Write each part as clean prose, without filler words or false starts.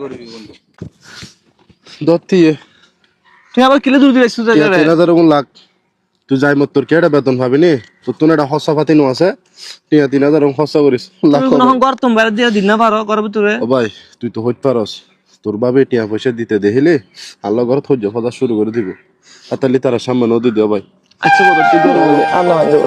করবি বন্ধু দত্তি তুই আবার কিলে দূর দিছিস রে 3000 লাখ তুই যাই মত তোর কেডা বেতন পাবি নি তোর তো এটা হসা পাতি নো আছে 3000 খরচা করিস লাখ তুই কোন গর তুমি বাইরে দিয়ে দিন না পারো করবি তোরে ও ভাই তুই তো হইতে পারস তোর বাবে টিয়া পয়সা দিতে দেখিলে আল্লাহ ঘর থজ্য ফদা শুরু করে দিব আর তাহলে তারা সামনে নদী দিও ভাই আচ্ছা বড় তুই দূর বলে আল্লাহ মানে দেব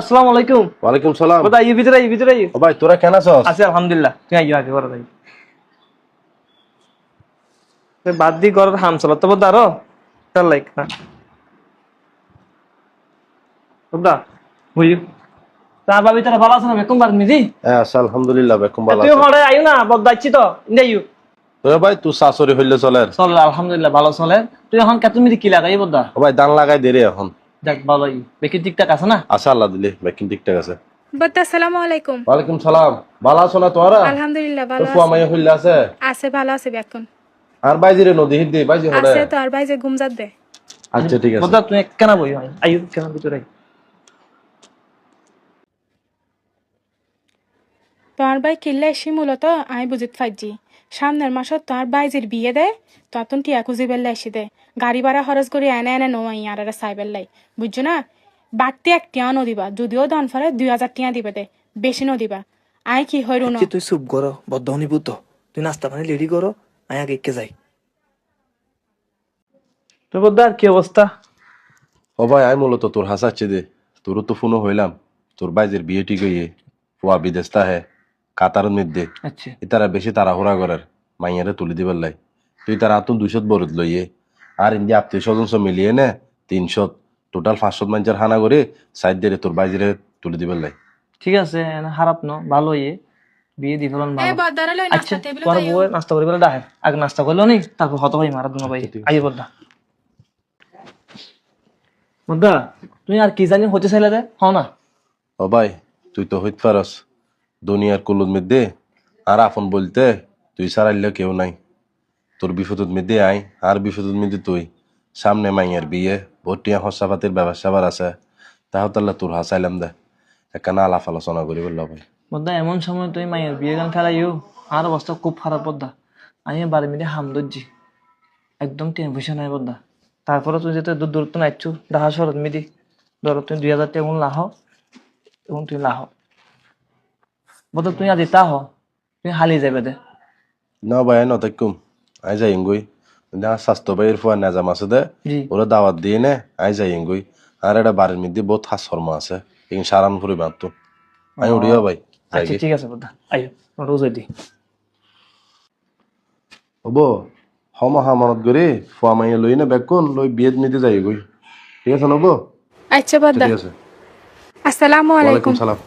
আসসালামু আলাইকুম ওয়ালাইকুম সালাম বড় এই ভিতরে ও ভাই তোরা কেন আছস আছি আলহামদুলিল্লাহ তুই আইও আগে বড় ভাই বাদ দি ঘরের হাম চলা তো বড় আরো তার লাইক না বড় হই তা ভাবি তোরা ভালো আছেন আমি কোন বার মিজি হ্যাঁ আলহামদুলিল্লাহ বেকুম ভালো তুই আছে হড়ে আইও না বড় যাচ্ছি তো ইন্দাইও তোরা ভাই তুই শাশুড়ি হইলে চলে চল আলহামদুলিল্লাহ ভালো চলে তুই এখন কত মিনিট কি লাগাই বড় ও ভাই দান লাগাই দে রে এখন দেখ ভালোই বেকি ঠিকঠাক আছে না আশা আল্লাহ দিলে বেকিন ঠিকঠাক আছে বদ্দা আসসালামু আলাইকুম ওয়ালাইকুম সালাম ভালো আছো না তোরা আলহামদুলিল্লাহ ভালো তোর ফুয়া মাইয়া হইলে আছে আছে ভালো আছে বেতন আর বাইজি রে নদী হিদ্দি বাইজি হড়ে আছে তো আর ভাই যে ঘুমজাত দে আচ্ছা ঠিক আছে বড় তুই কেন বই হয় আইও কেন ভিতরে আই তোমার ভাই কিল্লা এসি মূলত আমি বুঝিত ফাইজি সামনের মাসত তোমার বাইজির বিয়ে দেয় তখন টিয়া খুঁজি বেল্লা এসে দে গাড়ি ভাড়া খরচ করে এনে নোয়াই আর সাই বেল্লাই বুঝছো না বাড়তি 1 টিয়া নদিবা যদিও দান ফরে 2000 টিয়া দিবে দে বেশি নদিবা আই কি হইরু না তুই চুপ করো বদ্ধহনি পুত তুই নাস্তা পানি রেডি করো আমি আগে একে যাই তো বদ্দার কি অবস্থা ও ভাই আমি মূলত তোর হাসাচ্ছি দে তোরও তো ফোনও হইলাম তোর বাইজের বিয়ে ঠিক হইয়ে ফুয়া বিদেশ তাহে কাতার মধ্যে আচ্ছা তারা বেশি তাড়াহুড়া করার মাইয়ারে তুলে দিবার লাই তুই তার আতুন 200 বরত লইয়ে আর ইন্দি আত্মীয় স্বজন সব মিলিয়ে নে 300 টোটাল 500 মানুষের হানা করে সাইড দিয়ে তোর বাইজেরে তুলে দিবার লাই ঠিক আছে খারাপ ন ভালো ইয়ে বিয়ে দি ফেলন এ ভালো বদ্দারে লই আচ্ছা নাস্তা টেবিলে তোর দাইও বউ নাস্তা করি বলে ডাকে আগে নাস্তা করলো নি তারপর হত ভাই মারা দুনো ভাই আই বদ্দা বদ্দা তুই আর কি জানি হতে চাইলে রে হ না ও ভাই তুই তো হইতে পারস দুনিয়ার কুলুদ মধ্যে আর আপন বলতে তুই সারাইলে কেউ নাই তোর বিপদের মধ্যে আই আর বিপদের মধ্যে তুই সামনে মাইয়ার বিয়ে ভর্তিয়া হসাপাতির ব্যবসা আছে তাহলে তোর হাসাইলাম দে একখানা আলাপ আলোচনা করি বললো ভাই বদ্দা এমন সময় তুই মায়ের বিয়ে গান ফেলাইও আর অবস্থা খুব খারাপ বদ্দা আমি বাড়ি মিলে হাম ধরছি একদম টেনশন নাই বদ্দা তারপরে তুই যেতে দূর দূরত্ব নাইছু ডাহা শরৎ মিদি ধরো তুই 2000 টাকা এমন লাহ এবং তুই লাহ বদ্দা তুই আজ তা হ তুই হালি যাবে দে না ভাই নতাকুম আই যাই গই না স্বাস্থ্য ভাইয়ের ফুয়া নাজাম আছে দে জি ওরা দাওয়াত দিয়ে নে আই যাই গই আর এটা বাড়ির মধ্যে বহুত হাস শর্মা আছে এই সারান ফুরি মাত্র আমি উড়িয়া ভাই আচ্ছা ঠিক আছে বদ্দা আইও রোজ দি হবো হমা হামানত করে ফুয়া মাইয়া লই না বেকুন লই বিয়েত নিতে যাই গই ঠিক আছে নবো আচ্ছা বদ্দা ঠিক আছে আসসালামু আলাইকুম ওয়ালাইকুম সালাম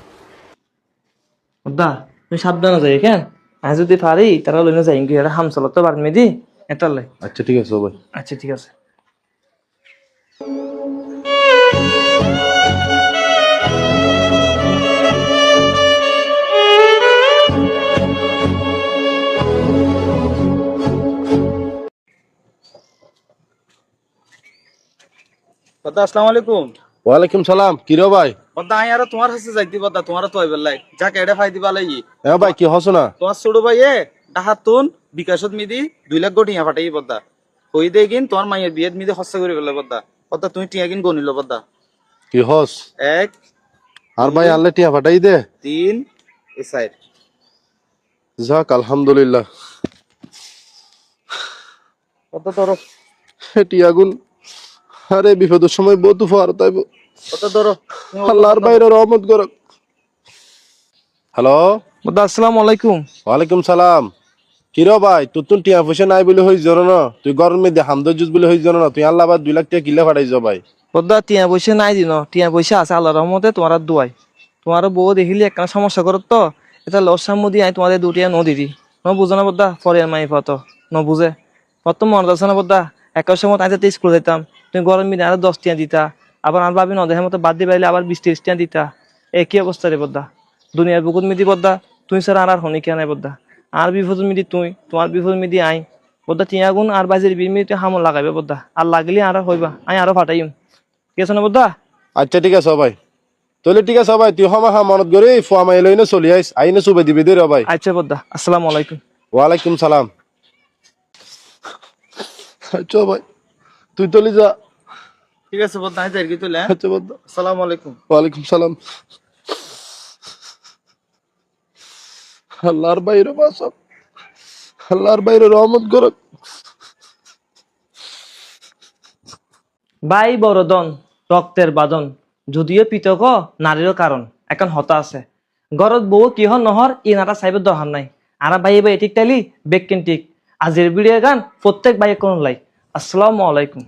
বদ্দা তুই সাবধানে যাই কেন আমি যদি পারি তারা লইনে যাই কি এটা হাম চলত বাড়ি মিদি এটা লাই আচ্ছা ঠিক আছে ভাই আচ্ছা ঠিক আছে বদ্দা আসসালামু আলাইকুম ওয়ালাইকুম সালাম কি রে ভাই বদ্দা আমি আর তোমার কাছে যাইতি বদ্দা তোমার তো হইবার লাই যাকে এটা ফাই দিবা লাগি এ ভাই কি হস না তোমার ছোট ভাইয়ে ডাহাতুন বিকাশত মিদি 2 লাখ টিয়া ফাটাই বদ্দা কই দে কিন তোমার মাইয়ের বিয়েত মিদি খরচা করে ফেলে বদ্দা বদ্দা তুমি টিয়া কিন গনিল বদ্দা কি হস 1 আর ভাই আল্লাহ টিয়া ফাটাই দে 3 এই সাইড যাক আলহামদুলিল্লাহ বদ্দা ধরো টিয়া গুন আরে বিপদের সময় বহুত ফার তাই বদ্দা ধরো আল্লাহর বাইরে রহমত করক হ্যালো বদ্দা আসসালামু আলাইকুম ওয়ালাইকুম সালাম কি রে ভাই তোর তুন টিয়া পয়সা নাই বলে হই জন না তুই গরমে দে হামদ জুজ বলে হই জন না তুই আল্লাহ বাদ 2 লাখ টাকা কিলে ফাটাই যা ভাই বদ্দা টিয়া পয়সা নাই দিন টিয়া পয়সা আছে আল্লাহর রহমতে তোমার দোয়াই তোমার বউ দেখিলি একটা সমস্যা করত তো এটা লসাম মুদি আই তোমাদের দুটিয়া ন দিদি ন বুঝো না বদ্দা পরে মাই ফত ন বুঝে কত মনে আছে না বদ্দা একার সময় আইতে স্কুল যেতাম তুমি গরম মিলে আরো 10 টিয়া দিতা আবার আর ভাবি ন দেহের মতো বাদ দিয়ে পাইলে আবার 20-30 টিয়া দিতা একই অবস্থা রে বদ্দা দুনিয়ার বুকুত মিদি বদ্দা তুই স্যার আর হনি কে নাই বদ্দা আর বিপদ মিদি তুই তোমার বিপদ মিদি আই বদ্দা টিয়া গুণ আর বাজির বিল মিদি হামল লাগাইবে বদ্দা আর লাগলে আরো হইবা আই আরো ফাটাইম ঠিক আছে না বদ্দা? আচ্ছা ঠিক আছে ভাই, তাহলে ঠিক আছে ভাই, তুই হমা মনত করে ফুয়া মাই লইনে চলি আইস, আইনে চুবে দিবি দে রে ভাই। আচ্ছা বদ্দা, আসসালামু আলাইকুম। ওয়ালাইকুম সালাম। আচ্ছা ভাই, তুই তলি যা। ঠিক আছে বদ্দা, আই যাই কি তুলে। আচ্ছা বদ্দা। আসসালামু আলাইকুম। ওয়ালাইকুম সালাম। আল্লাহর বাইরে বাসব, আল্লাহর বাইরে রহমত করক। বাই বড়দন রক্তের বাদন, যদিও পিতক নারীরও কারণ এখন হতা আছে ঘরত বউ কিহ নহর ই নাটা চাইবে দরকার নাই আর বাই বাই ঠিক টাইলি বেক ঠিক আজির ভিডিও গান প্রত্যেক বাইয়ে কোন লাই। আসসালামু আলাইকুম।